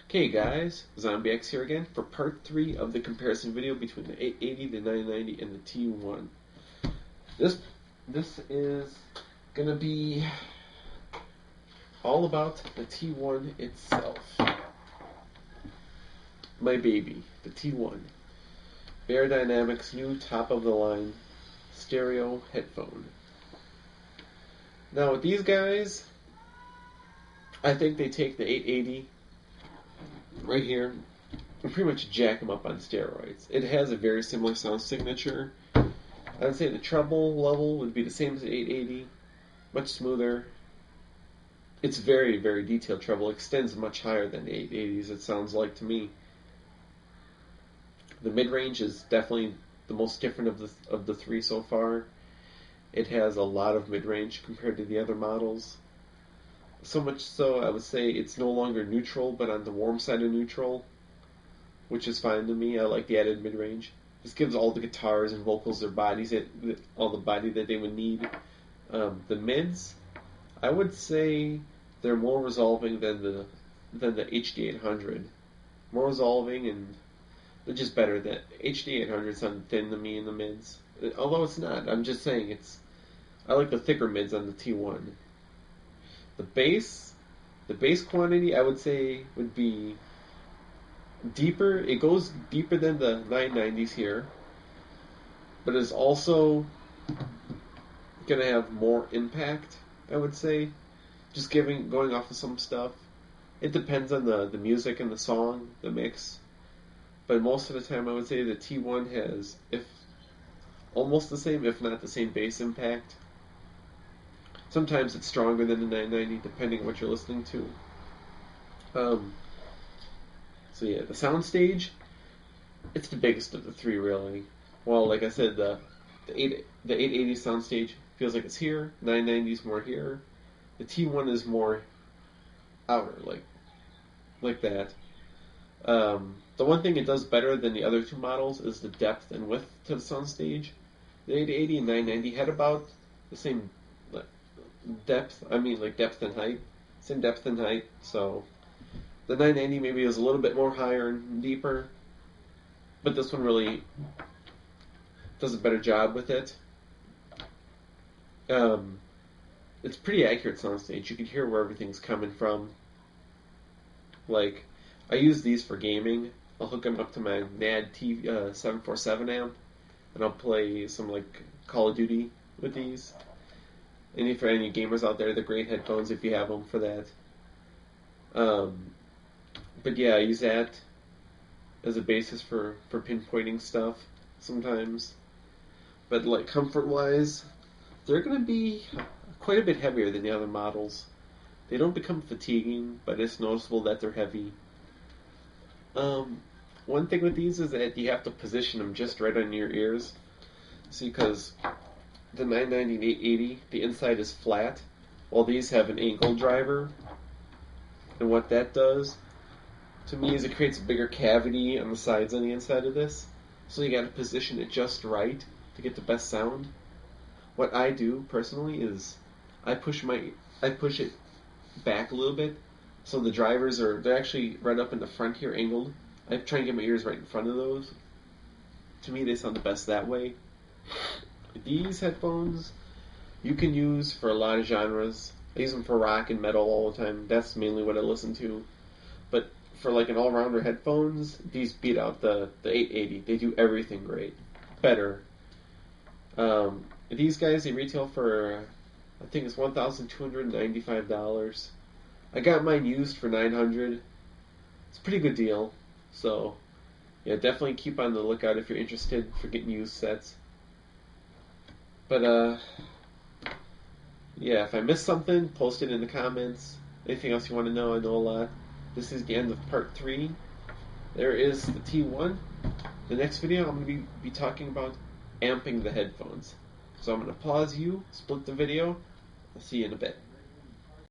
Okay guys, ZombieX here again for part 3 of the comparison video between the 880, the 990, and the T1. This is gonna be all about the T1 itself. My baby, the T1. Beyerdynamic's new top-of-the-line stereo headphone. Now with these guys, I think they take the 880 right here and pretty much jack them up on steroids. It has a very similar sound signature. I would say the treble level would be the same as the 880, much smoother. It's very, very detailed treble. It extends much higher than the 880s, it sounds like to me. The mid-range is definitely the most different of the three so far. It has a lot of mid-range compared to the other models. So much so, I would say it's no longer neutral, but on the warm side of neutral, which is fine to me. I like the added mid-range. This gives all the guitars and vocals their bodies, all the body that they would need. The mids, I would say they're more resolving than the HD800. More resolving, and they're just better. The HD800 sound thin to me in the mids. Although it's not. I'm just saying I like the thicker mids on the T1. The bass quantity, I would say, would be deeper. It goes deeper than the 990s here, but it's also going to have more impact, I would say. Just going off of some stuff. It depends on the music and the song, the mix. But most of the time, I would say the T1 has almost the same, if not the same bass impact. Sometimes it's stronger than the 990, depending on what you're listening to. So yeah, the soundstage, it's the biggest of the three, really. Well, like I said, the 880 soundstage feels like it's here. 990 is more here. The T1 is more outer, like that. The one thing it does better than the other two models is the depth and width to the soundstage. The 880 and 990 had about the same depth. I mean, like depth and height. Same depth and height. So the 990 maybe is a little bit more higher and deeper, but this one really does a better job with it. It's pretty accurate soundstage. You can hear where everything's coming from. Like, I use these for gaming. I'll hook them up to my NAD 747 amp, and I'll play some like Call of Duty with these. And for any gamers out there, they're great headphones if you have them for that. But yeah, I use that as a basis for pinpointing stuff sometimes. But like comfort-wise, they're going to be quite a bit heavier than the other models. They don't become fatiguing, but it's noticeable that they're heavy. One thing with these is that you have to position them just right on your ears. See, because the 990 and 880, the inside is flat, while these have an angle driver. And what that does, to me, is it creates a bigger cavity on the sides on the inside of this. So you got to position it just right to get the best sound. What I do personally is I push it back a little bit, so the drivers they're actually right up in the front here, angled. I try and get my ears right in front of those. To me, they sound the best that way. These headphones you can use for a lot of genres. I use them for rock and metal all the time. That's mainly what I listen to. But for like an all-rounder headphones, these beat out the 880. They do everything great. Better. These guys, they retail for, I think it's $1,295. I got mine used for $900. It's a pretty good deal. So, yeah, definitely keep on the lookout if you're interested for getting used sets. But, yeah, if I missed something, post it in the comments. Anything else you want to know, I know a lot. This is the end of part 3. There is the T1. The next video, I'm going to be talking about amping the headphones. So I'm going to pause you, split the video. I'll see you in a bit.